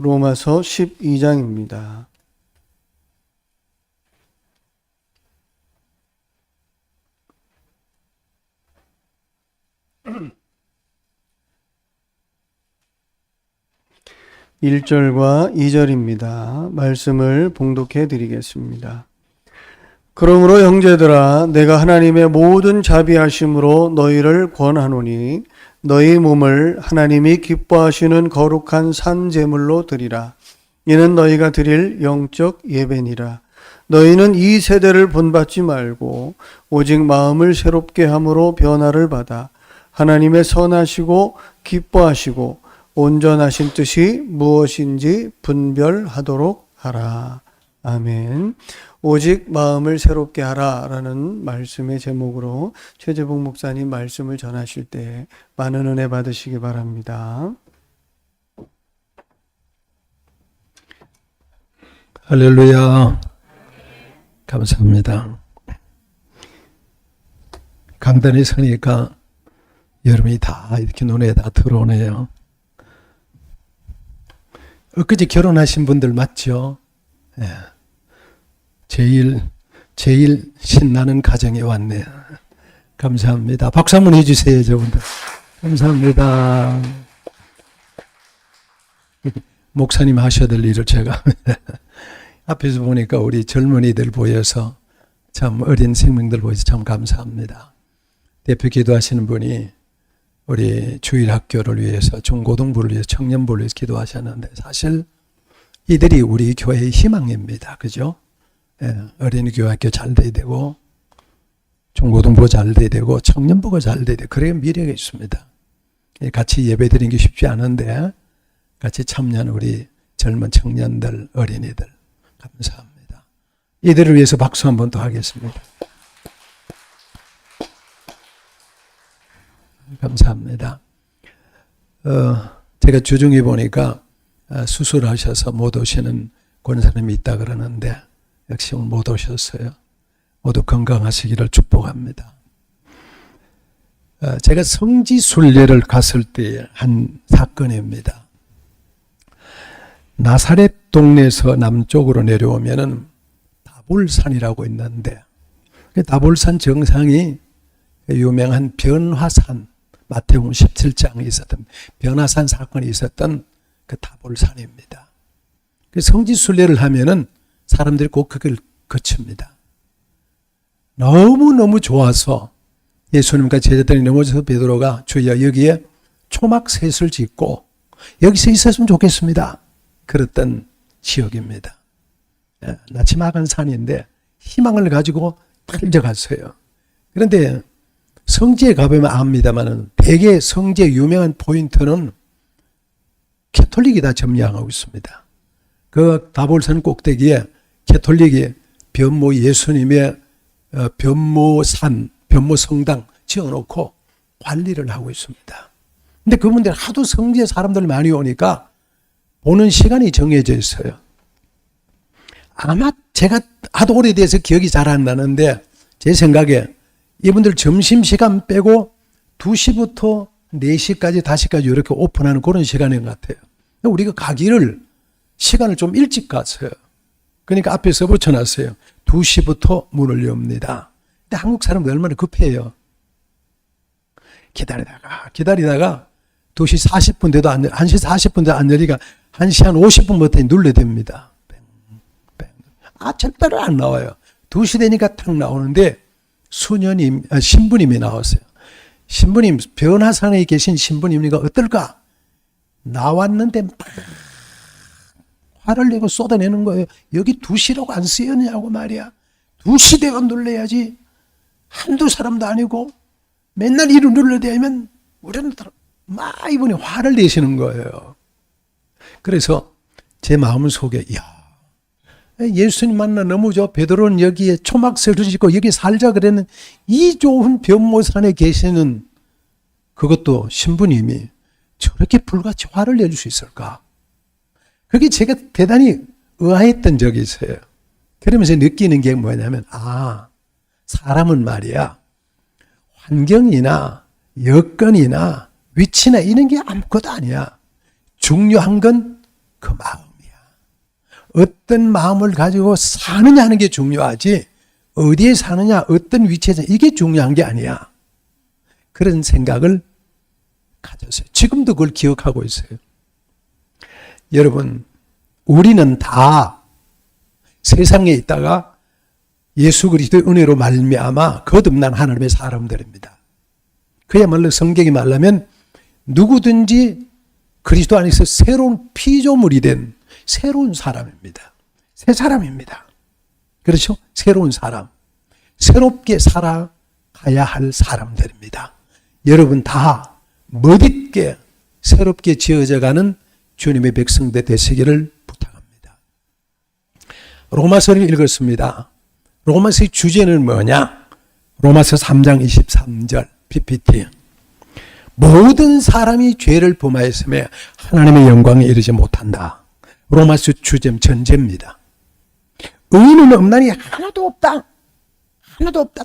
로마서 12장입니다. (1절과) (2절입니다) 말씀을 봉독해 드리겠습니다. 그러므로 형제들아, 내가 하나님의 모든 자비하심으로 너희를 권하노니 너희 몸을 하나님이 기뻐하시는 거룩한 산 제물로 드리라. 이는 너희가 드릴 영적 예배니라. 너희는 이 세대를 본받지 말고 오직 마음을 새롭게 함으로 변화를 받아 하나님의 선하시고 기뻐하시고 온전하신 뜻이 무엇인지 분별하도록 하라. 아멘. 오직 마음을 새롭게 하라라는 말씀의 제목으로 최재봉 목사님 말씀을 전하실 때 많은 은혜 받으시기 바랍니다. 할렐루야. 감사합니다. 강단에 서니까 여러분이 다 이렇게 눈에 다 들어오네요. 엊그제 결혼하신 분들 맞죠? 예. 제일 신나는 가정에 왔네요. 감사합니다. 박수 한번 해주세요, 저분들. 감사합니다. 목사님 하셔야 될 일을 제가 앞에서 보니까 우리 젊은이들 보여서 참 어린 생명들 보여서 참 감사합니다. 대표 기도하시는 분이 우리 주일학교를 위해서 중고등부를 위해서 청년부를 위해서 기도하셨는데 사실 이들이 우리 교회의 희망입니다. 그죠? 예, 어린이 교육학교 잘 돼야 되고 중고등부 잘 돼야 되고 청년부가 잘 돼야 되고 그래야 미래가 있습니다. 같이 예배 드리는 게 쉽지 않은데 같이 참여하는 우리 젊은 청년들, 어린이들 감사합니다. 이들을 위해서 박수 한번 더 하겠습니다. 감사합니다. 제가 주중에 보니까 수술하셔서 못 오시는 권사님이 있다 그러는데 역시 오늘 못 오셨어요. 모두 건강하시기를 축복합니다. 제가 성지순례를 갔을 때 한 사건입니다. 나사렛 동네에서 남쪽으로 내려오면은 다볼산이라고 있는데 다볼산 정상이 유명한 변화산, 마태복음 17장에 있었던 변화산 사건이 있었던 그 다볼산입니다. 그 성지순례를 하면은 사람들이 꼭 그걸 거칩니다. 너무너무 좋아서 예수님과 제자들이 넘어져서 베드로가 주여 여기에 초막셋을 짓고 여기서 있었으면 좋겠습니다. 그랬던 지역입니다. 나치막한 산인데 희망을 가지고 달려갔어요. 그런데 성지에 가보면 압니다만 대개 성지의 유명한 포인트는 캐톨릭이 다 점령하고 있습니다. 그 다볼산 꼭대기에 캐톨릭이 변모 예수님의 변모산, 변모성당 지어놓고 관리를 하고 있습니다. 근데 그분들 하도 성지에 사람들 많이 오니까 보는 시간이 정해져 있어요. 아마 제가 하도 오래돼서 기억이 잘 안 나는데 제 생각에 이분들 점심시간 빼고 2시부터 4시까지 5시까지 이렇게 오픈하는 그런 시간인 것 같아요. 우리가 가기를 시간을 좀 일찍 갔어요. 그러니까 앞에서 붙여놨어요. 2시부터 문을 엽니다. 근데 한국 사람들 얼마나 급해요. 기다리다가 2시 40분 돼도 1시 40분 돼도 안 열리니까 1시 한 50분부터 눌러야 됩니다. 절대로 안 나와요. 2시 되니까 탁 나오는데 신부님이 나왔어요. 신부님, 변화산에 계신 신부님이가 어떨까? 나왔는데 막 화를 내고 쏟아내는 거예요. 여기 2시라고 안 쓰였냐고 말이야. 2시 되고 눌러야지. 한두 사람도 아니고 맨날 이를 눌러야 되면 우리는 막 이분이 화를 내시는 거예요. 그래서 제 마음 속에 예수님 만나 너무 좋아. 베드로는 여기에 초막새를 짓고 여기 살자 그랬는 이 좋은 변모산에 계시는 그것도 신부님이 저렇게 불같이 화를 내줄 수 있을까? 그게 제가 대단히 의아했던 적이 있어요. 그러면서 느끼는 게 뭐냐면 사람은 말이야 환경이나 여건이나 위치나 이런 게 아무것도 아니야. 중요한 건 그 마음이야. 어떤 마음을 가지고 사느냐 하는 게 중요하지, 어디에 사느냐, 어떤 위치에 사느냐, 이게 중요한 게 아니야. 그런 생각을 가졌어요. 지금도 그걸 기억하고 있어요. 여러분, 우리는 다 세상에 있다가 예수 그리스도의 은혜로 말미암아 거듭난 하나님의 사람들입니다. 그야말로 성경이 말하면 누구든지 그리스도 안에서 새로운 피조물이 된 새로운 사람입니다. 새 사람입니다. 그렇죠? 새로운 사람. 새롭게 살아가야 할 사람들입니다. 여러분 다 멋있게 새롭게 지어져가는 주님의 백성들 되시기를 부탁합니다. 로마서를 읽었습니다. 로마서의 주제는 뭐냐? 로마서 3장 23절 PPT. 모든 사람이 죄를 범하였음에 하나님의 영광에 이르지 못한다. 로마서 주제 전제입니다. 의인은 없나니 하나도 없다. 하나도 없다.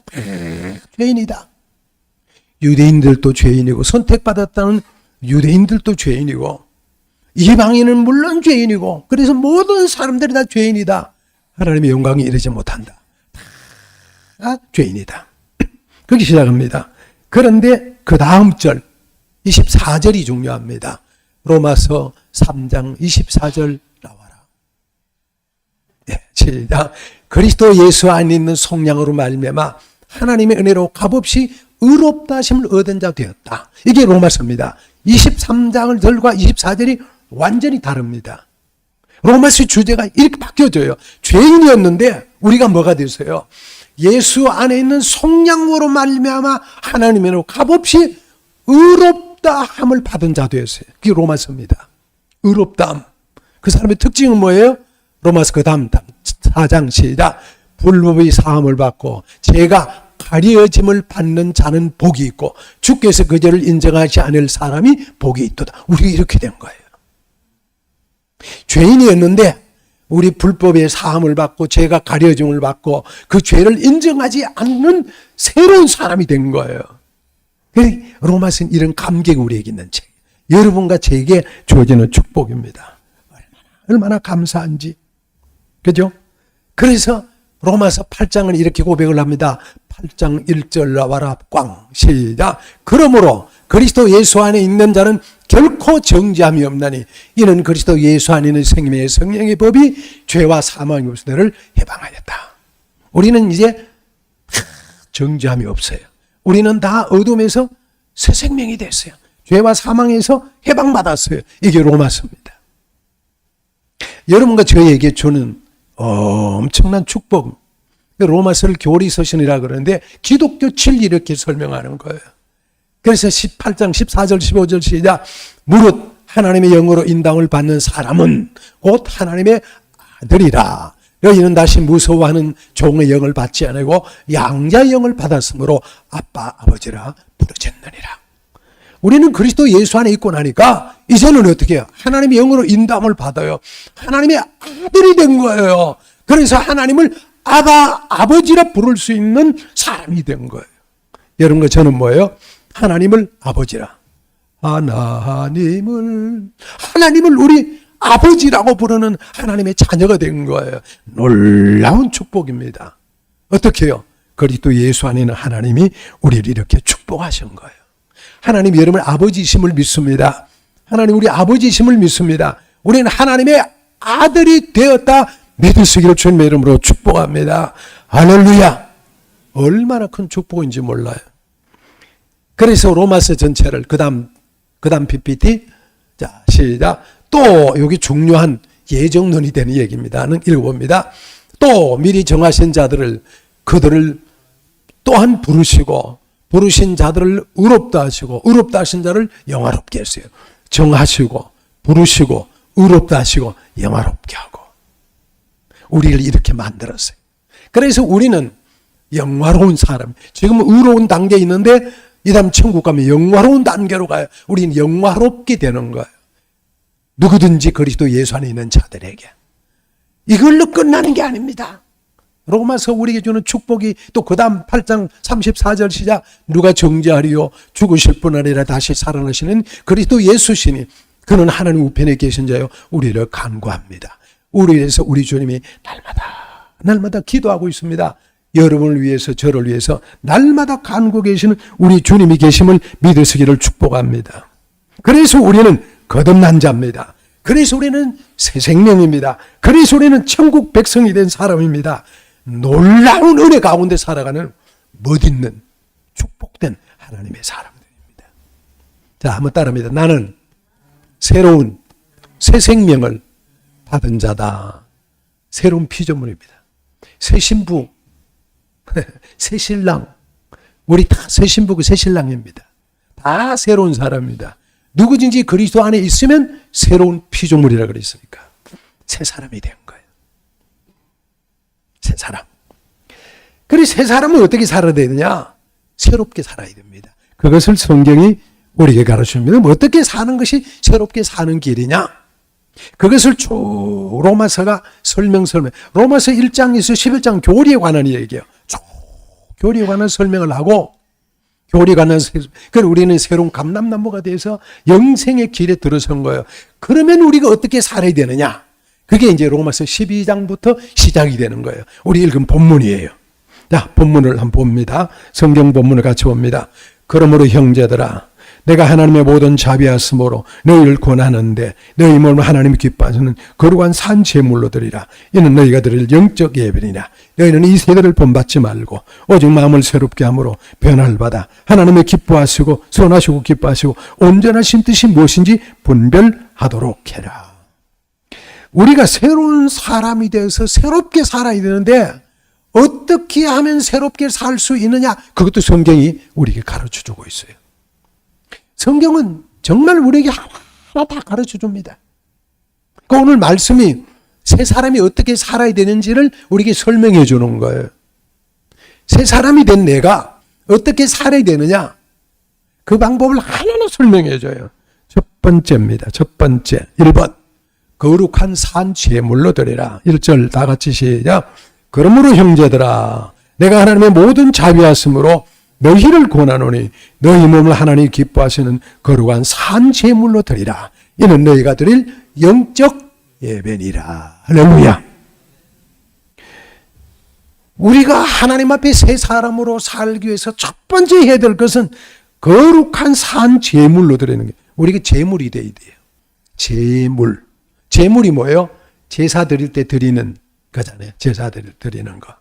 죄인이다. 유대인들도 죄인이고 선택받았다는 유대인들도 죄인이고 이방인은 물론 죄인이고 그래서 모든 사람들이 다 죄인이다. 하나님의 영광에 이르지 못한다. 다 죄인이다. 그렇게 시작합니다. 그런데 그 다음 절 24절이 중요합니다. 로마서 3장 24절 나와라. 네, 시작. 그리스도 예수 안에 있는 속량으로 말미암아 하나님의 은혜로 값없이 의롭다 하심을 얻은 자 되었다. 이게 로마서입니다. 23장을 절과 24절이 완전히 다릅니다. 로마서 주제가 이렇게 바뀌어져요. 죄인이었는데 우리가 뭐가 됐어요? 예수 안에 있는 속량으로 말미암아 하나님의 은혜로 값없이 의롭다 함을 받은 자 되었어요. 그게 로마서입니다. 의롭다함. 그 사람의 특징은 뭐예요? 로마서 그 다음 4장 시작. 불법의 사함을 받고 죄가 가려짐을 받는 자는 복이 있고 주께서 그 죄를 인정하지 않을 사람이 복이 있도다. 우리가 이렇게 된 거예요. 죄인이었는데 우리 불법의 사함을 받고 죄가 가려짐을 받고 그 죄를 인정하지 않는 새로운 사람이 된 거예요. 로마서는 이런 감격이 우리에게 있는 책. 여러분과 제게 주어지는 축복입니다. 얼마나 감사한지. 그죠? 그래서 로마서 8장은 이렇게 고백을 합니다. 8장 1절 나와라 꽝 시작. 그러므로 그리스도 예수 안에 있는 자는 결코 정죄함이 없나니 이는 그리스도 예수 안에 있는 생명의 성령의 법이 죄와 사망의 것들을 해방하였다. 우리는 이제 정죄함이 없어요. 우리는 다 어둠에서 새 생명이 됐어요. 죄와 사망에서 해방받았어요. 이게 로마서입니다. 여러분과 저에게 주는 엄청난 축복. 로마서를 교리서신이라 그러는데 기독교 진리 이렇게 설명하는 거예요. 그래서 18장 14절 15절 시작. 무릇 하나님의 영으로 인당을 받는 사람은 곧 하나님의 아들이라. 너희는 다시 무서워하는 종의 영을 받지 않고 양자의 영을 받았으므로 아빠 아버지라 부르짖느니라. 우리는 그리스도 예수 안에 있고 나니까 이제는 어떻게 해요? 하나님의 영으로 인담을 받아요. 하나님의 아들이 된 거예요. 그래서 하나님을 아버지라 부를 수 있는 사람이 된 거예요. 여러분과 저는 뭐예요? 하나님을 아버지라. 하나님을 우리 아버지라고 부르는 하나님의 자녀가 된 거예요. 놀라운 축복입니다. 어떻게 해요? 그리스도 예수 안에 있는 하나님이 우리를 이렇게 축복하신 거예요. 하나님 여러분 아버지심을 믿습니다. 하나님 우리 아버지심을 믿습니다. 우리는 하나님의 아들이 되었다 믿을 수 있기를 주님의 이름으로 축복합니다. 할렐루야. 얼마나 큰 축복인지 몰라요. 그래서 로마서 전체를 그 다음 PPT 자 시작. 또 여기 중요한 예정론이 되는 얘기입니다는 읽어봅니다. 또 미리 정하신 자들을 그들을 또한 부르신 자들을 의롭다 하시고 의롭다 하신 자를 영화롭게 했어요. 정하시고 부르시고 의롭다 하시고 영화롭게 하고 우리를 이렇게 만들었어요. 그래서 우리는 영화로운 사람. 지금은 의로운 단계에 있는데 이 다음 천국 가면 영화로운 단계로 가요. 우리는 영화롭게 되는 거예요. 누구든지 그리스도 예수 안에 있는 자들에게. 이걸로 끝나는 게 아닙니다. 로마서 우리에게 주는 축복이 또 그 다음 8장 34절 시작. 누가 정죄하리요? 죽으실 뿐 아니라 다시 살아나시는 그리스도 예수시니 그는 하나님 우편에 계신 자요 우리를 간구합니다. 우리를 위해서 우리 주님이 날마다 기도하고 있습니다. 여러분을 위해서, 저를 위해서 날마다 간구 계시는 우리 주님이 계심을 믿으시기를 축복합니다. 그래서 우리는 거듭난 자입니다. 그래서 우리는 새 생명입니다. 그래서 우리는 천국 백성이 된 사람입니다. 놀라운 은혜 가운데 살아가는 멋있는 축복된 하나님의 사람들입니다. 자, 한번 따라합니다. 나는 새로운 새 생명을 받은 자다. 새로운 피조물입니다. 새 신부, 새 신랑, 우리 다 새 신부고 새 신랑입니다. 다 새로운 사람입니다. 누구든지 그리스도 안에 있으면 새로운 피조물이라 그랬으니까 새 사람이 된 거예요. 새 사람. 그래서 새 사람은 어떻게 살아야 되느냐? 새롭게 살아야 됩니다. 그것을 성경이 우리에게 가르쳐줍니다. 어떻게 사는 것이 새롭게 사는 길이냐? 그것을 쭉 로마서가 로마서 1장에서 11장 교리에 관한 얘기예요. 쭉 교리에 관한 설명을 하고 교리에 관한 우리는 새로운 감람나무가 돼서 영생의 길에 들어선 거예요. 그러면 우리가 어떻게 살아야 되느냐? 그게 이제 로마서 12장부터 시작이 되는 거예요. 우리 읽은 본문이에요. 자, 본문을 한번 봅니다. 성경 본문을 같이 봅니다. 그러므로 형제들아, 내가 하나님의 모든 자비하심으로 너희를 권하는데 너희 몸을 하나님이 기뻐하시는 거룩한 산 제물로 드리라. 이는 너희가 드릴 영적 예배니라. 너희는 이 세대를 본받지 말고 오직 마음을 새롭게 함으로 변화를 받아 하나님의 기뻐하시고 선하시고 기뻐하시고 온전하신 뜻이 무엇인지 분별하도록 해라. 우리가 새로운 사람이 되어서 새롭게 살아야 되는데 어떻게 하면 새롭게 살 수 있느냐? 그것도 성경이 우리에게 가르쳐주고 있어요. 성경은 정말 우리에게 하나 다 가르쳐 줍니다. 그러니까 오늘 말씀이 새 사람이 어떻게 살아야 되는지를 우리에게 설명해 주는 거예요. 새 사람이 된 내가 어떻게 살아야 되느냐? 그 방법을 하나하나 설명해 줘요. 첫 번째입니다. 첫 번째, 1번. 거룩한 산 제물로 드리라. 1절 다 같이 시작. 그러므로 형제들아, 내가 하나님의 모든 자비하심으로 너희를 권하노니 너희 몸을 하나님이 기뻐하시는 거룩한 산 제물로 드리라. 이는 너희가 드릴 영적 예배니라. 할렐루야. 우리가 하나님 앞에 새 사람으로 살기 위해서 첫 번째 해야 될 것은 거룩한 산 제물로 드리는 게, 우리가 제물이 돼야 돼요. 제물. 제물이 뭐예요? 제사 드릴 때 드리는 거잖아요. 제사 드리는 거.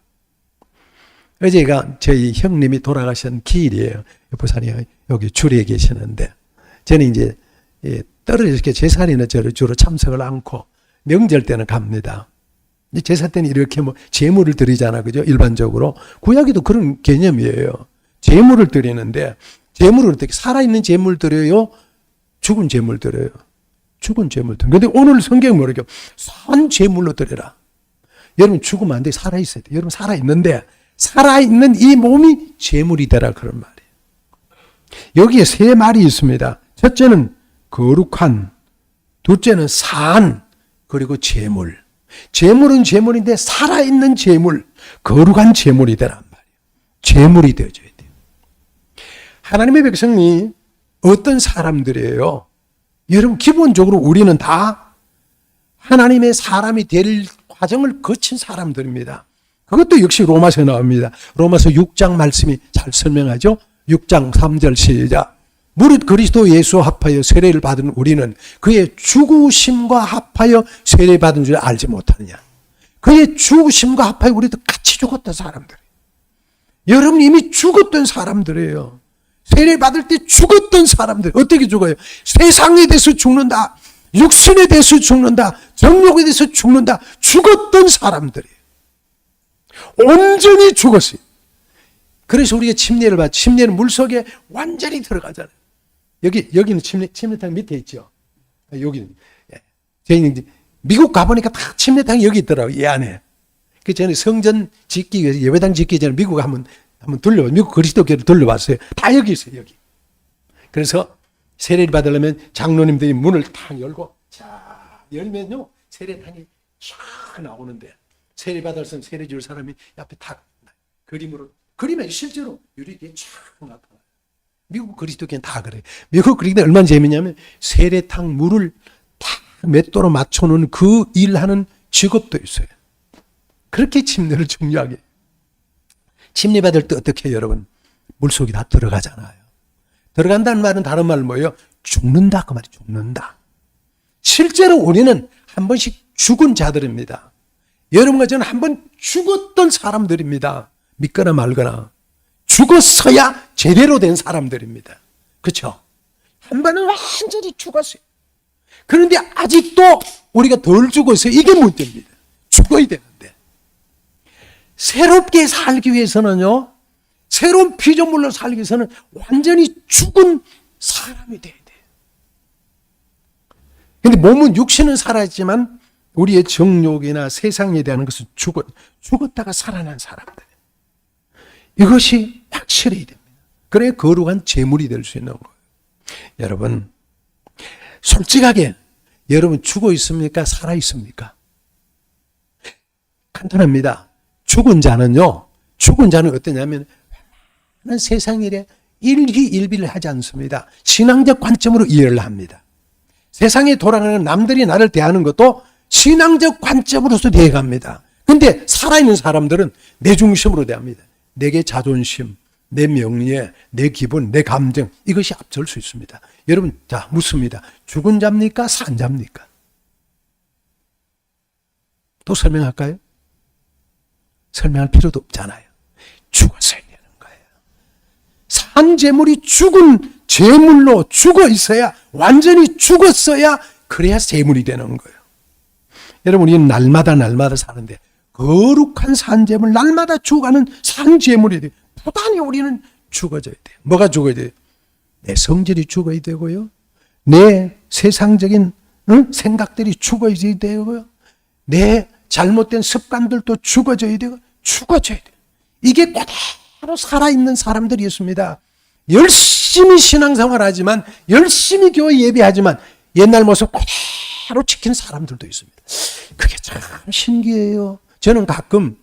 어제가 저희 형님이 돌아가신 기일이에요. 부산이 여기 주리에 계시는데, 저는 이제 떨어져 이렇게 제사에는 저를 주로 참석을 않고 명절 때는 갑니다. 제사 때는 이렇게 뭐 제물을 드리잖아, 그죠? 일반적으로 구약에도 그런 개념이에요. 제물을 드리는데, 제물을 어떻게 살아있는 제물 드려요? 죽은 제물 드려요. 죽은 제물 드려요. 근데 오늘 성경이 뭐라고? 산 제물로 드려라. 여러분 죽으면 안 돼. 살아있어야 돼. 여러분 살아있는데 살아있는 이 몸이 제물이 되라, 그런 말이에요. 여기에 세 말이 있습니다. 첫째는 거룩한, 둘째는 산, 그리고 제물. 제물은 제물인데 살아있는 제물, 거룩한 제물이 되란 말이에요. 제물이 되어줘야 돼요. 하나님의 백성이 어떤 사람들이에요? 여러분 기본적으로 우리는 다 하나님의 사람이 될 과정을 거친 사람들입니다. 그것도 역시 로마서에 나옵니다. 로마서 6장 말씀이 잘 설명하죠. 6장 3절 시작. 무릇 그리스도 예수 합하여 세례를 받은 우리는 그의 죽으심과 합하여 세례받은 줄 알지 못하느냐. 그의 죽으심과 합하여 우리도 같이 죽었던 사람들이에요. 여러분 이미 죽었던 사람들이에요. 세례받을 때 죽었던 사람들. 어떻게 죽어요? 세상에 대해서 죽는다. 육신에 대해서 죽는다. 정욕에 대해서 죽는다. 죽었던 사람들이에요. 온전히 죽었어요. 그래서 우리가 침례를 받, 침례는 물속에 완전히 들어가잖아요. 여기는 침례탕 밑에 있죠. 여기는. 저희는 이제 미국 가보니까 다 침례탕이 여기 있더라고요. 이 안에. 그 전에 성전 짓기 위해서, 예배당 짓기 전에 미국 한번 미국 그리스도교를 돌려봤어요. 다 여기 있어요, 여기. 그래서 세례를 받으려면 장로님들이 문을 탁 열고, 자, 열면요, 세례탕이 쫙 나오는데, 세례 받았으면 세례 줄 사람이 옆에 탁 그림에 실제로 유리기에 쫙 나타나요. 미국 그리스도교는 다 그래요. 미국 그리스도는 얼마나 재밌냐면 세례탕 물을 다 맷도로 맞춰놓은 그 일하는 직업도 있어요. 그렇게 침례를 중요하게. 침례 받을 때 어떻게 해요, 여러분? 물속에 다 들어가잖아요. 들어간다는 말은 다른 말은 뭐예요? 죽는다 그 말이 죽는다. 실제로 우리는 한 번씩 죽은 자들입니다. 여러분과 저는 한 번 죽었던 사람들입니다. 믿거나 말거나. 죽었어야 제대로 된 사람들입니다. 그렇죠? 한 번은 완전히 죽었어요. 그런데 아직도 우리가 덜 죽었어요. 이게 문제입니다. 죽어야 되는데. 새롭게 살기 위해서는요. 새로운 피조물로 살기 위해서는 완전히 죽은 사람이 돼야 돼요. 그런데 몸은 육신은 살아있지만 우리의 정욕이나 세상에 대한 것은 죽었다가 살아난 사람들. 이것이 확실해야 됩니다. 그래야 거룩한 제물이 될 수 있는 거예요. 여러분, 솔직하게 여러분 죽어 있습니까? 살아 있습니까? 간단합니다. 죽은 자는 어떠냐면 세상 일에 일희일비를 하지 않습니다. 신앙적 관점으로 이해를 합니다. 세상에 돌아가는 남들이 나를 대하는 것도 신앙적 관점으로서 대해갑니다. 근데 살아있는 사람들은 내 중심으로 대합니다. 내게 자존심, 내 명예, 내 기분, 내 감정 이것이 앞설 수 있습니다. 여러분 자 묻습니다. 죽은 자입니까? 산 자입니까? 또 설명할까요? 설명할 필요도 없잖아요. 죽었어야 되는 거예요. 산 재물이 죽은 재물로 죽어 있어야 완전히 죽었어야 그래야 재물이 되는 거예요. 여러분 우리는 날마다 사는데 거룩한 산 재물 날마다 죽어가는 산 재물이 돼요. 부단히 우리는 죽어져야 돼요. 뭐가 죽어야 돼요? 내 성질이 죽어야 되고요. 내 세상적인 생각들이 죽어야 되고요. 내 잘못된 습관들도 죽어져야 되고 죽어져야 돼요. 이게 그대로 살아있는 사람들이었습니다. 열심히 신앙생활 하지만 열심히 교회 예배하지만 옛날 모습 그대로 지킨 사람들도 있습니다. 그게 참 신기해요. 저는 가끔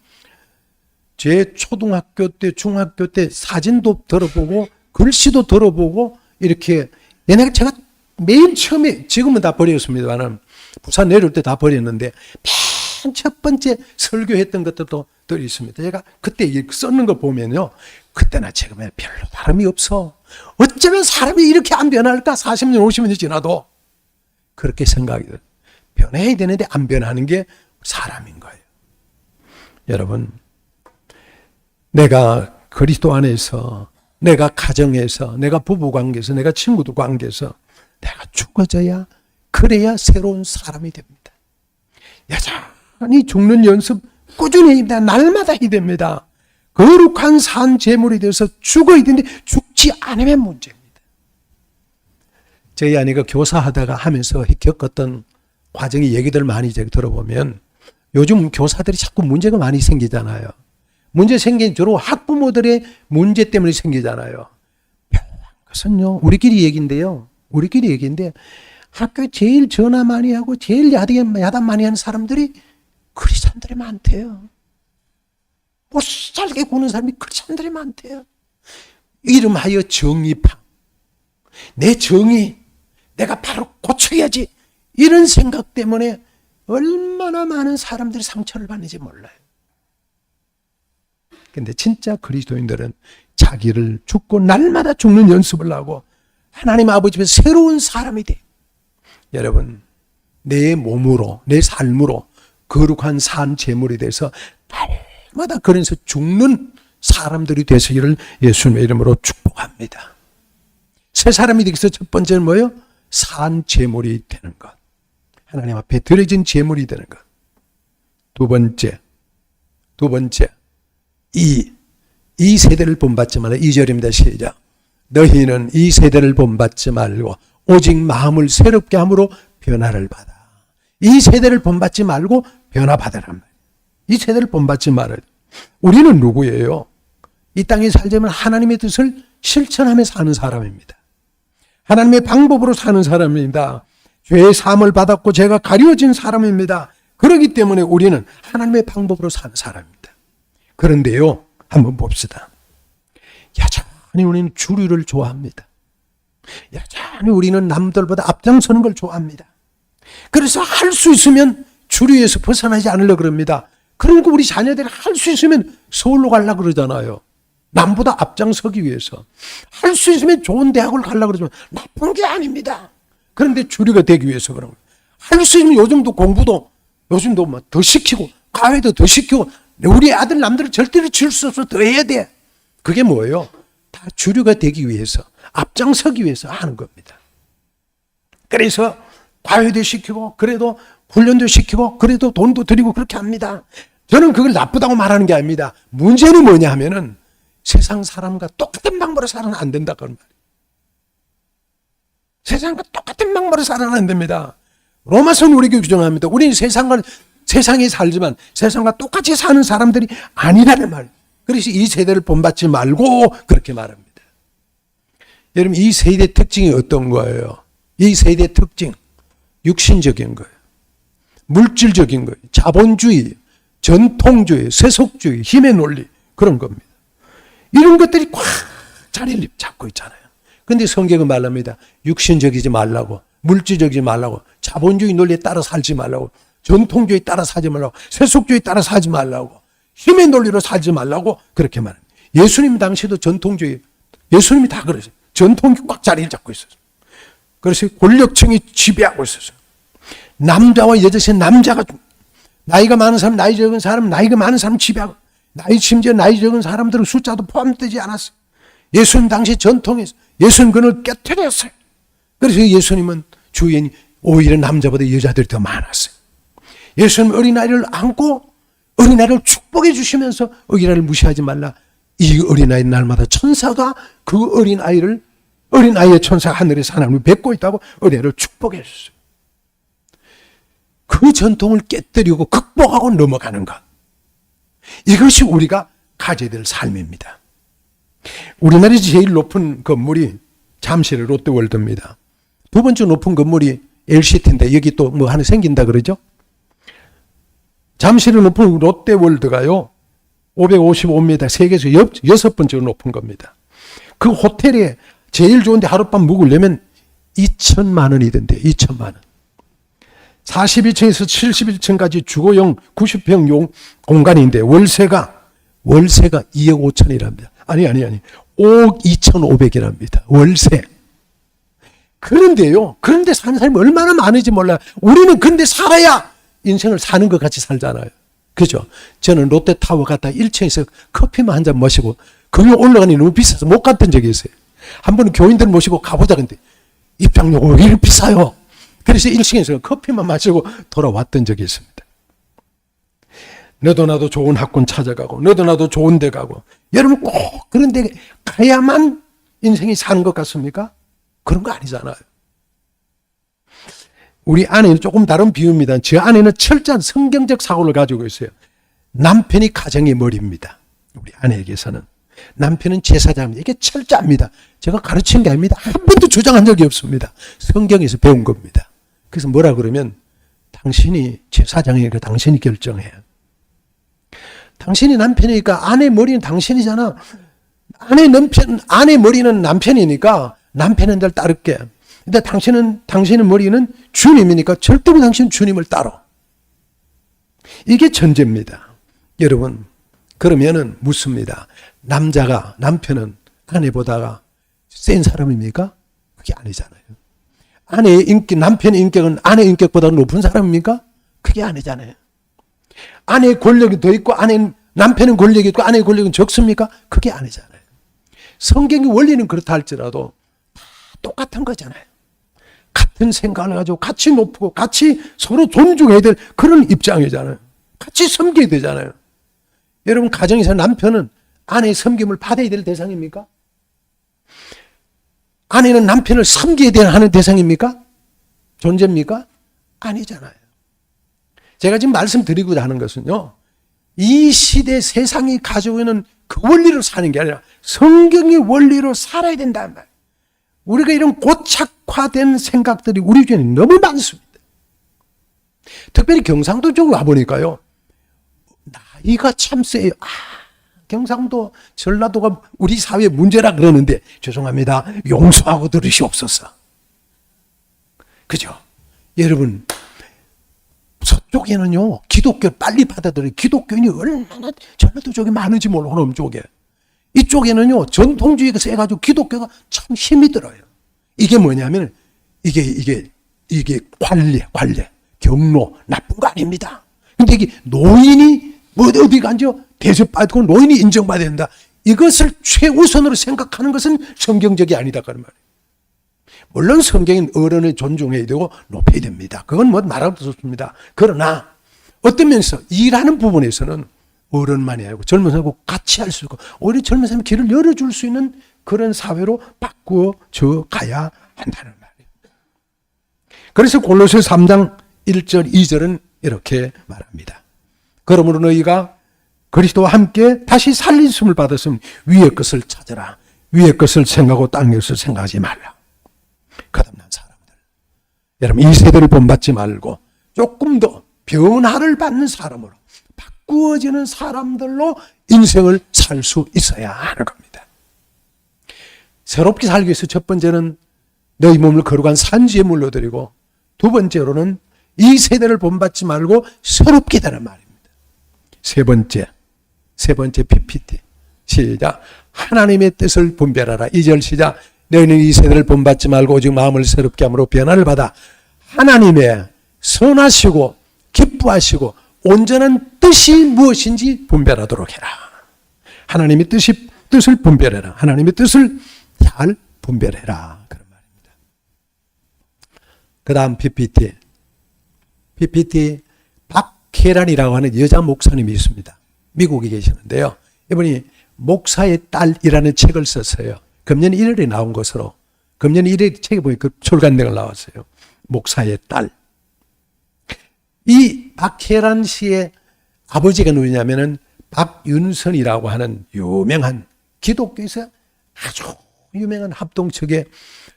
제 초등학교 때 중학교 때 사진도 들어보고 글씨도 들어보고 이렇게 옛날에 제가 맨 처음에 지금은 다 버렸습니다만 부산 내려올 때 다 버렸는데 맨 첫 번째 설교했던 것들도 들 있습니다. 제가 그때 썼는 거 보면요. 그때나 지금은 별로 다름이 없어. 어쩌면 사람이 이렇게 안 변할까? 40년 50년이 지나도 그렇게 생각이 들어요. 변해야 되는데 안 변하는 게 사람인 거예요. 여러분 내가 그리스도 안에서 내가 가정에서 내가 부부관계에서 내가 친구들 관계에서 내가 죽어져야 그래야 새로운 사람이 됩니다. 여전히 죽는 연습 꾸준히 해야 됩니다. 날마다 해야 됩니다. 거룩한 산 제물이 되어서 죽어야 되는데 죽지 않으면 문제입니다. 저희 아내가 교사하다가 하면서 겪었던 과정의 얘기들 많이 제가 들어보면 요즘 교사들이 자꾸 문제가 많이 생기잖아요. 문제 생긴 주로 학부모들의 문제 때문에 생기잖아요. 그것은요 우리끼리 얘기인데요. 우리끼리 얘기인데 학교에 제일 전화 많이 하고 제일 야단 많이 하는 사람들이 크리스찬들이 많대요. 못 살게 구는 사람이 크리스찬들이 많대요. 이름하여 정의파. 내 정의 내가 바로 고쳐야지. 이런 생각 때문에 얼마나 많은 사람들이 상처를 받는지 몰라요. 근데 진짜 그리스도인들은 자기를 죽고 날마다 죽는 연습을 하고 하나님 아버지 앞에서 새로운 사람이 돼. 여러분 내 몸으로 내 삶으로 거룩한 산 제물이 돼서 날마다 그래서 죽는 사람들이 되시기를 예수님의 이름으로 축복합니다. 새 사람이 되기 위해서 첫 번째는 뭐예요? 산 제물이 되는 것. 하나님 앞에 드려진 제물이 되는 것. 두 번째 이 세대를 본받지 말라. 2절입니다. 시작. 너희는 이 세대를 본받지 말고 오직 마음을 새롭게 함으로 변화를 받아. 이 세대를 본받지 말고 변화받으란 말이에요. 이 세대를 본받지 말아요. 우리는 누구예요? 이 땅에 살자면 하나님의 뜻을 실천하며 사는 사람입니다. 하나님의 방법으로 사는 사람입니다. 죄의 사함을 받았고 죄가 가려진 사람입니다. 그렇기 때문에 우리는 하나님의 방법으로 사는 사람입니다. 그런데요, 한번 봅시다. 아니, 우리는 주류를 좋아합니다. 여전히 우리는 남들보다 앞장서는 걸 좋아합니다. 그래서 할 수 있으면 주류에서 벗어나지 않으려고 그럽니다. 그러니까 우리 자녀들이 할 수 있으면 서울로 가려고 그러잖아요. 남보다 앞장서기 위해서. 할 수 있으면 좋은 대학을 가려고 그러지만 나쁜 게 아닙니다. 그런데 주류가 되기 위해서 그런 거예요. 할 수 있으면 요즘도 뭐 더 시키고 과외도 더 시키고 우리 아들 남들은 절대로 질 수 없어 더 해야 돼. 그게 뭐예요? 다 주류가 되기 위해서 앞장서기 위해서 하는 겁니다. 그래서 과외도 시키고 그래도 훈련도 시키고 그래도 돈도 드리고 그렇게 합니다. 저는 그걸 나쁘다고 말하는 게 아닙니다. 문제는 뭐냐 하면은 세상 사람과 똑같은 방법으로 살아는 안 된다 그런 말이에요. 세상과 똑같은 방법으로 살아는 안 됩니다. 로마서는 우리에게 규정합니다. 우리는 세상에 살지만 세상과 똑같이 사는 사람들이 아니라는 말. 그래서 이 세대를 본받지 말고 그렇게 말합니다. 여러분, 이 세대 특징이 어떤 거예요? 이 세대 특징, 육신적인 거예요. 물질적인 거예요. 자본주의, 전통주의, 세속주의, 힘의 논리 그런 겁니다. 이런 것들이 꽉 자리를 잡고 있잖아요. 그런데 성경은 말합니다. 육신적이지 말라고, 물질적이지 말라고, 자본주의 논리에 따라 살지 말라고, 전통주의에 따라 살지 말라고, 세속주의에 따라 살지 말라고, 힘의 논리로 살지 말라고 그렇게 말합니다. 예수님 당시에도 전통주의, 예수님이 다 그러세요. 전통주의 꽉 자리를 잡고 있었어요. 그래서 권력층이 지배하고 있었어요. 남자와 여자 사이 남자가 나이가 많은 사람, 나이 적은 사람, 나이가 많은 사람 지배하고 심지어 나이 적은 사람들은 숫자도 포함되지 않았어요. 예수님 당시 전통에서 예수님 그걸 깨뜨렸어요. 그래서 예수님은 주인이 오히려 남자보다 여자들이 더 많았어요. 예수님 어린아이를 안고 어린아이를 축복해 주시면서 어린아이를 무시하지 말라. 이 어린아이 날마다 천사가 그 어린아이의 천사가 하늘에서 하나님을 뵙고 있다고 어린아이를 축복해 줬어요. 그 전통을 깨뜨리고 극복하고 넘어가는 것. 이것이 우리가 가져야 될 삶입니다. 우리나라에서 제일 높은 건물이 잠실의 롯데월드입니다. 두 번째 높은 건물이 LCT인데 여기 또 뭐 하나 생긴다 그러죠? 잠실의 높은 롯데월드가요 555m, 세계에서 여섯 번째로 높은 겁니다. 그 호텔에 제일 좋은데 하룻밤 묵으려면 2천만 원이던데 2천만 원. 42층에서 71층까지 주거용 90평용 공간인데 월세가 2억 5천이랍니다. 아니 5억 2,500이랍니다. 월세. 그런데 사는 사람이 얼마나 많은지 몰라요. 우리는 그런데 살아야 인생을 사는 것 같이 살잖아요. 그죠? 저는 롯데타워 갔다 1층에서 커피만 한 잔 마시고 거기 올라가니 너무 비싸서 못 갔던 적이 있어요. 한 번은 교인들 모시고 가보자 근데 입장료가 왜 이렇게 비싸요? 그래서 1층에서 커피만 마시고 돌아왔던 적이 있습니다. 너도 나도 좋은 학군 찾아가고 너도 나도 좋은 데 가고 여러분 꼭 그런 데 가야만 인생이 사는 것 같습니까? 그런 거 아니잖아요. 우리 아내는 조금 다른 비유입니다. 저 아내는 철저한 성경적 사고를 가지고 있어요. 남편이 가정의 머리입니다. 우리 아내에게서는. 남편은 제사장입니다. 이게 철저합니다. 제가 가르친 게 아닙니다. 한 번도 주장한 적이 없습니다. 성경에서 배운 겁니다. 그래서 뭐라 그러면 당신이 제사장이니까 당신이 결정해. 당신이 남편이니까 아내 머리는 당신이잖아. 아내 머리는 남편이니까 남편은 날 따를게. 근데 당신의 머리는 주님이니까 절대로 당신은 주님을 따라. 이게 전제입니다. 여러분, 그러면은 묻습니다. 남편은 아내보다가 센 사람입니까? 그게 아니잖아요. 남편의 인격은 아내의 인격보다 높은 사람입니까? 그게 아니잖아요. 아내의 권력이 더 있고 남편은 권력이 있고 아내의 권력은 적습니까? 그게 아니잖아요. 성경의 원리는 그렇다 할지라도 다 똑같은 거잖아요. 같은 생각을 가지고 같이 높고 같이 서로 존중해야 될 그런 입장이잖아요. 같이 섬겨야 되잖아요. 여러분 가정에서 남편은 아내의 섬김을 받아야 될 대상입니까? 아내는 남편을 섬겨야 하는 대상입니까? 존재입니까? 아니잖아요. 제가 지금 말씀드리고자 하는 것은요. 이 시대 세상이 가지고 있는 그 원리로 사는 게 아니라 성경의 원리로 살아야 된다는 말이에요. 우리가 이런 고착화된 생각들이 우리 중에 너무 많습니다. 특별히 경상도 쪽 와보니까요. 나이가 참 세요. 경상도, 전라도가 우리 사회의 문제라 그러는데 죄송합니다. 용서하고 들으시옵소서. 그죠? 여러분, 서쪽에는요, 기독교 빨리 받아들여요. 기독교인이 얼마나 전라도 쪽에 많은지 몰라, 호남 쪽에. 이쪽에는요, 전통주의가 세가지고 기독교가 참 힘이 들어요. 이게 뭐냐면, 이게 관례, 경로, 나쁜 거 아닙니다. 근데 이게 노인이 어디 간죠? 대접받고 노인이 인정받아야 된다. 이것을 최우선으로 생각하는 것은 성경적이 아니다. 그런 말이에요. 물론 성경인 어른을 존중해야 되고 높여야 됩니다. 그건 뭐 말하고도 좋습니다. 그러나 어떤 면에서 일하는 부분에서는 어른만이 아니고 젊은 사람하고 같이 할 수 있고 오히려 젊은 사람이 길을 열어줄 수 있는 그런 사회로 바꾸어져 가야 한다는 말이에요. 그래서 골로새 3장 1절 2절은 이렇게 말합니다. 그러므로 너희가 그리스도와 함께 다시 살리심을 받았으면 위의 것을 찾아라. 위의 것을 생각하고 땅의 것을 생각하지 말라. 거듭난 사람들. 여러분 이 세대를 본받지 말고 조금 더 변화를 받는 사람으로 바꾸어지는 사람들로 인생을 살 수 있어야 하는 겁니다. 새롭게 살기 위해서 첫 번째는 너희 몸을 거룩한 산지에 물려드리고 두 번째로는 이 세대를 본받지 말고 새롭게 되는 말입니다. 세 번째 PPT. 시작. 하나님의 뜻을 분별하라. 2절 시작. 너희는 이 세대를 본받지 말고 오직 마음을 새롭게 함으로 변화를 받아 하나님의 선하시고 기뻐하시고 온전한 뜻이 무엇인지 분별하도록 해라. 하나님의 뜻을 분별해라. 하나님의 뜻을 잘 분별해라. 그런 말입니다. 그 다음 PPT 박혜란이라고 하는 여자 목사님이 있습니다. 미국에 계시는데요. 이분이 목사의 딸이라는 책을 썼어요. 금년 1월에 나온 것으로 금년 1월에 책에 보니까 출간내가 나왔어요. 목사의 딸. 이 박혜란 씨의 아버지가 누구냐면은 박윤선이라고 하는 유명한 기독교에서 아주 유명한 합동측에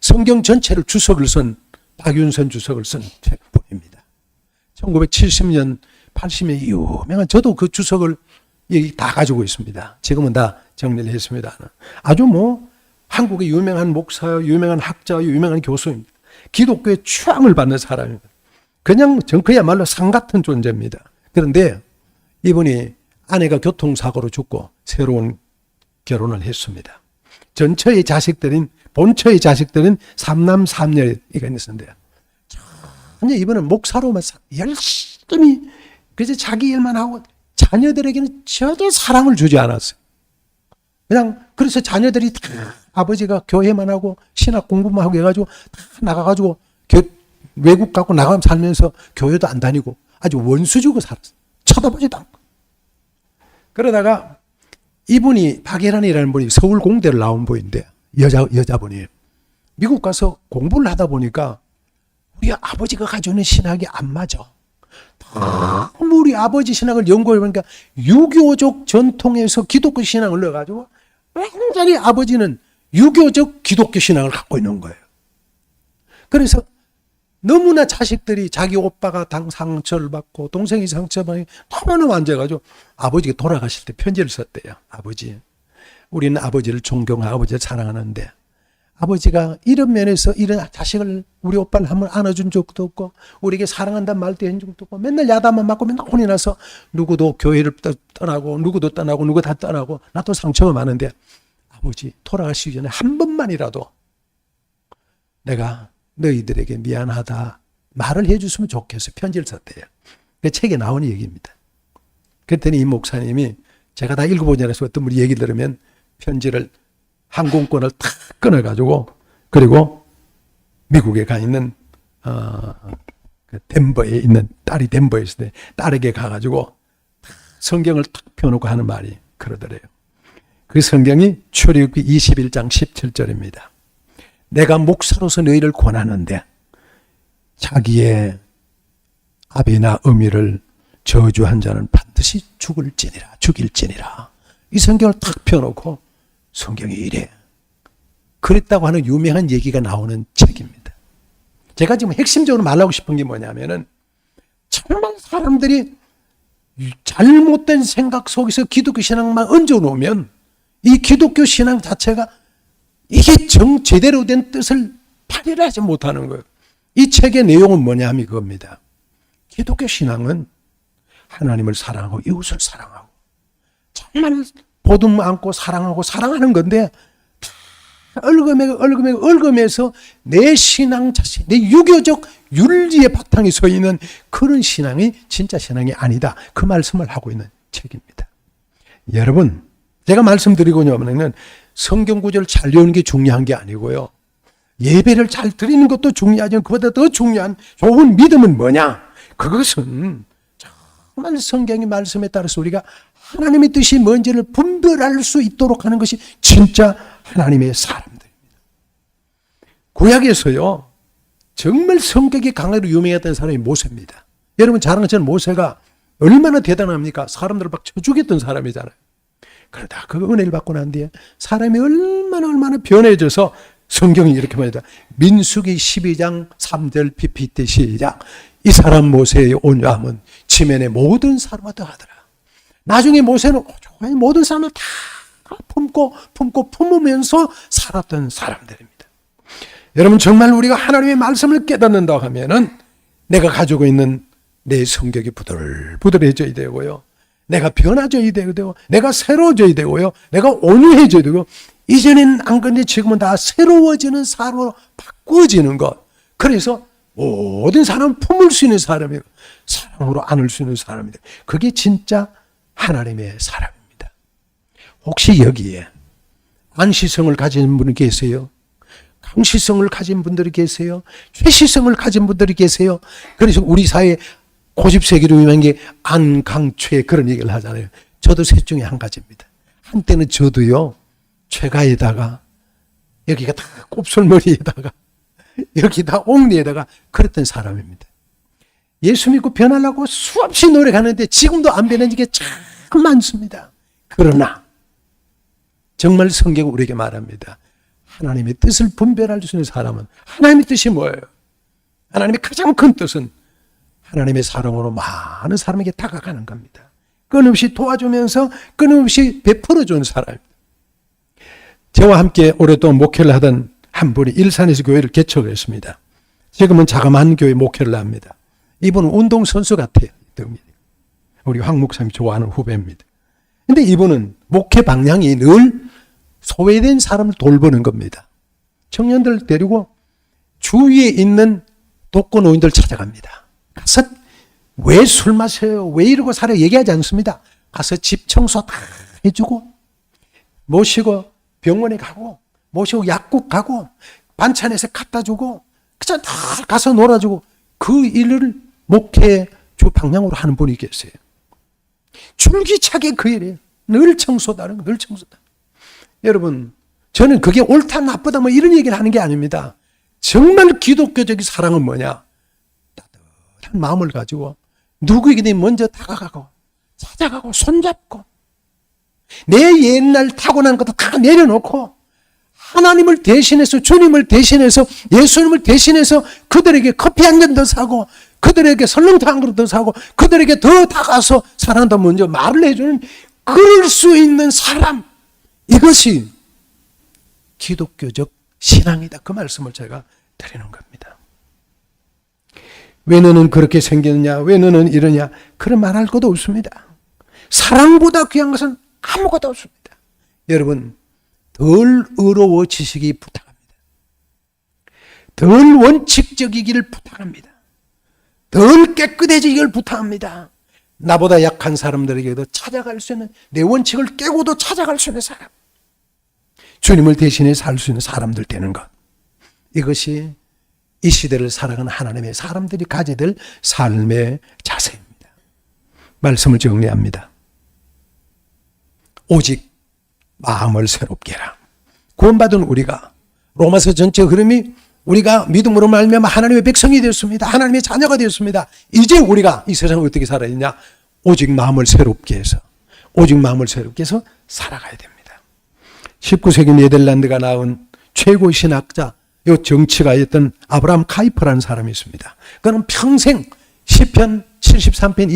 성경 전체를 주석을 쓴 박윤선 주석을 쓴 분입니다. 1970년, 80년 유명한 저도 그 주석을 다 가지고 있습니다. 지금은 다 정리를 했습니다. 아주 한국의 유명한 목사요, 유명한 학자요, 유명한 교수입니다. 기독교의 추앙을 받는 사람입니다. 그냥 그야말로 상 같은 존재입니다. 그런데 이분이 아내가 교통사고로 죽고 새로운 결혼을 했습니다. 본처의 자식들은 3남 3녀가 있었는데요. 전혀 이분은 목사로만 열심히 그래서 자기 일만 하고 자녀들에게는 전혀 사랑을 주지 않았어요. 그냥 그래서 자녀들이 다 아버지가 교회만 하고 신학 공부만 하고 해가지고 다 나가가지고 외국 가고 나가면 살면서 교회도 안 다니고 아주 원수 주고 살았어요. 쳐다보지도 않고. 그러다가 이분이 박예란이라는 분이 서울 공대를 나온 분인데 여자분이 미국 가서 공부를 하다 보니까 우리 아버지가 가지고 있는 신학이 안 맞아. 우리 아버지 신학을 연구해 보니까 유교적 전통에서 기독교 신앙을 넣어가지고 완전히 아버지는 유교적 기독교 신앙을 갖고 있는 거예요. 그래서 너무나 자식들이 자기 오빠가 상처를 받고 동생이 상처받고 너무나 앉아가지고 아버지가 돌아가실 때 편지를 썼대요. 아버지, 우리는 아버지를 존경하고 아버지를 사랑하는데 아버지가 이런 면에서 이런 자식을 우리 오빠를 한번 안아준 적도 없고 우리에게 사랑한다는 말도 해준 적도 없고 맨날 야단만 맞고 맨날 혼이 나서 누구도 교회를 떠나고 누구도 떠나고 누구 다 떠나고 나도 상처가 많은데 아버지 돌아가시기 전에 한 번만이라도 내가 너희들에게 미안하다 말을 해줬으면 좋겠어. 편지를 썼대요. 그 책에 나오는 얘기입니다. 그랬더니 이 목사님이 제가 다 읽어보지 않아서 어떤 분이 얘기 들으면 편지를 항공권을 탁 끊어가지고 그리고 미국에 가 있는 덴버에 있는 딸이 덴버에 있을 때 딸에게 가가지고 성경을 탁 펴놓고 하는 말이 그러더래요. 그 성경이 출애굽기 21장 17절입니다. 내가 목사로서 너희를 권하는데 자기의 아비나 어미를 저주한 자는 반드시 죽일지니라. 이 성경을 탁 펴놓고 성경이 이래. 그랬다고 하는 유명한 얘기가 나오는 책입니다. 제가 지금 핵심적으로 말하고 싶은 게 뭐냐면은 정말 사람들이 잘못된 생각 속에서 기독교 신앙만 얹어놓으면 이 기독교 신앙 자체가 이게 제대로 된 뜻을 발휘하지 못하는 거예요. 이 책의 내용은 뭐냐면 이겁니다. 기독교 신앙은 하나님을 사랑하고 이웃을 사랑하고 정말 보듬 안고 사랑하고 사랑하는 건데 얽으면서 내 신앙 자신, 내 유교적 윤리의 바탕이 서 있는 그런 신앙이 진짜 신앙이 아니다. 그 말씀을 하고 있는 책입니다. 여러분, 제가 말씀드리고자 하면 성경 구절을 잘 외우는 게 중요한 게 아니고요. 예배를 잘 드리는 것도 중요하지만 그보다 더 중요한 좋은 믿음은 뭐냐? 그것은 정말 성경의 말씀에 따라서 우리가 하나님의 뜻이 뭔지를 분별할 수 있도록 하는 것이 진짜 하나님의 사람들입니다. 구약에서요, 정말 성격이 강하게 유명했던 사람이 모세입니다. 여러분 잘 아는 것처럼 모세가 얼마나 대단합니까? 사람들을 막 쳐 죽였던 사람이잖아요. 그러다 그 은혜를 받고 난 뒤에 사람이 얼마나 변해져서 성경이 이렇게 말합니다. 민수기 12장 3절 PPT 시작. 이 사람 모세의 온유함은 지면의 모든 사람과 더하더라. 나중에 모세는 모든 사람을 다 품으면서 살았던 사람들입니다. 여러분 정말 우리가 하나님의 말씀을 깨닫는다고 하면은 내가 가지고 있는 내 성격이 부들부들해져야 되고요. 내가 변화져야 되고 내가 새로워져야 되고요. 내가 온유해져야 되고 이전에는 안 그런데 지금은 다 새로워지는 사람으로 바꾸어지는 것. 그래서 모든 사람을 품을 수 있는 사람이고 사랑으로 안을 수 있는 사람이다. 그게 진짜 하나님의 사람입니다. 혹시 여기에 안시성을 가진 분이 계세요? 강시성을 가진 분들이 계세요? 최시성을 가진 분들이 계세요? 그래서 우리 사회에 고집세기로 유명한 게 안강최 그런 얘기를 하잖아요. 저도 셋 중에 한 가지입니다. 한때는 저도요, 최가에다가 여기가 다 곱슬머리에다가 여기 다 옥리에다가 그랬던 사람입니다. 예수 믿고 변하려고 수없이 노력하는데 지금도 안 변한 게 참 많습니다. 그러나 정말 성경은 우리에게 말합니다. 하나님의 뜻을 분별할 수 있는 사람은 하나님의 뜻이 뭐예요? 하나님의 가장 큰 뜻은 하나님의 사랑으로 많은 사람에게 다가가는 겁니다. 끊임없이 도와주면서 끊임없이 베풀어주는 사람입니다. 저와 함께 오랫동안 목회를 하던 한 분이 일산에서 교회를 개척했습니다. 지금은 자그마한 교회 목회를 합니다. 이분은 운동선수 같아요. 우리 황 목사님이 좋아하는 후배입니다. 근데 이분은 목회 방향이 늘 소외된 사람을 돌보는 겁니다. 청년들 데리고 주위에 있는 독거노인들 찾아갑니다. 가서 왜 술 마셔요? 왜 이러고 살아요? 얘기하지 않습니다. 가서 집 청소 다 해주고 모시고 병원에 가고 모시고 약국 가고 반찬해서 갖다 주고 그냥 다 가서 놀아주고 그 일을 목회 주 방향으로 하는 분이 계세요. 줄기차게 그 일이에요. 늘 청소다는 늘 청소다. 여러분 저는 그게 옳다 나쁘다 뭐 이런 얘기를 하는 게 아닙니다. 정말 기독교적인 사랑은 뭐냐? 따뜻한 마음을 가지고 누구에게든 먼저 다가가고 찾아가고 손잡고 내 옛날 타고난 것도 다 내려놓고 하나님을 대신해서 주님을 대신해서 예수님을 대신해서 그들에게 커피 한 잔 더 사고 그들에게 설렁탕 한 그릇 더 사고 그들에게 더 다가서 사랑한다 먼저 말을 해주는 그럴 수 있는 사람, 이것이 기독교적 신앙이다. 그 말씀을 제가 드리는 겁니다. 왜 너는 그렇게 생겼냐? 왜 너는 이러냐? 그런 말할 것도 없습니다. 사랑보다 귀한 것은 아무것도 없습니다. 여러분 덜 의로워지시기 부탁합니다. 덜 원칙적이기를 부탁합니다. 덜 깨끗해지기를 부탁합니다. 나보다 약한 사람들에게도 찾아갈 수 있는 내 원칙을 깨고도 찾아갈 수 있는 사람, 주님을 대신해 살 수 있는 사람들 되는 것, 이것이 이 시대를 살아가는 하나님의 사람들이 가져야 될 삶의 자세입니다. 말씀을 정리합니다. 오직 마음을 새롭게 해라. 구원받은 우리가 로마서 전체 흐름이 우리가 믿음으로 말미암아 하나님의 백성이 되었습니다. 하나님의 자녀가 되었습니다. 이제 우리가 이 세상을 어떻게 살아야 되냐? 오직 마음을 새롭게 해서 살아가야 됩니다. 19세기 네덜란드가 낳은 최고 신학자, 요 정치가였던 아브라함 카이퍼라는 사람이 있습니다. 그는 평생 시편 73편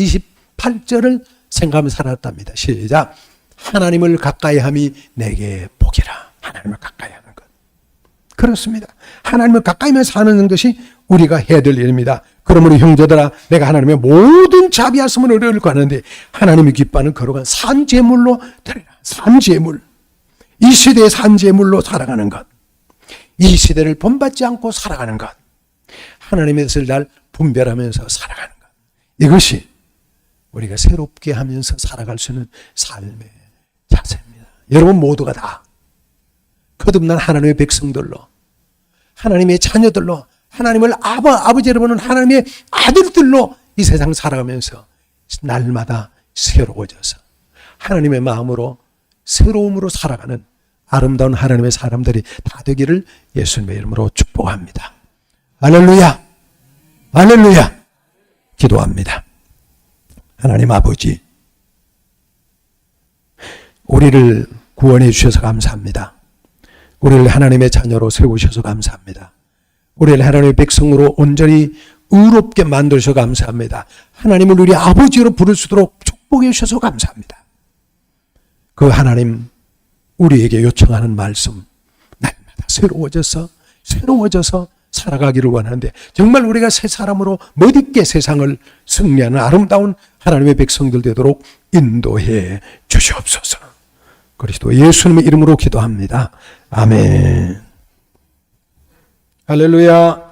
8절을 생각하며 살았답니다. 시작. 하나님을 가까이 함이 내게 복이라. 하나님을 가까이 하는 것. 그렇습니다. 하나님을 가까이 하며 사는 것이 우리가 해야 될 일입니다. 그러므로 형제들아, 내가 하나님의 모든 자비하심을 의뢰를 구하는데 하나님이 기뻐하는 거룩한 산제물로 드리라. 산제물. 이 시대의 산제물로 살아가는 것. 이 시대를 본받지 않고 살아가는 것. 하나님의 뜻을 날 분별하면서 살아가는 것. 이것이 우리가 새롭게 하면서 살아갈 수 있는 삶의 자세입니다. 여러분 모두가 다 거듭난 하나님의 백성들로, 하나님의 자녀들로, 하나님을 아버지로 보는 하나님의 아들들로 이 세상 살아가면서 날마다 새로워져서 하나님의 마음으로 새로움으로 살아가는 아름다운 하나님의 사람들이 다 되기를 예수님의 이름으로 축복합니다. 할렐루야! 할렐루야! 기도합니다. 하나님 아버지, 우리를 구원해 주셔서 감사합니다. 우리를 하나님의 자녀로 세우셔서 감사합니다. 우리를 하나님의 백성으로 온전히 의롭게 만드셔서 감사합니다. 하나님을 우리 아버지로 부를 수 있도록 축복해 주셔서 감사합니다. 그 하나님, 우리에게 요청하는 말씀 날마다 새로워져서 살아가기를 원하는데 정말 우리가 새 사람으로 멋있게 세상을 승리하는 아름다운 하나님의 백성들 되도록 인도해 주시옵소서. 그리스도 예수님의 이름으로 기도합니다. 아멘. 할렐루야.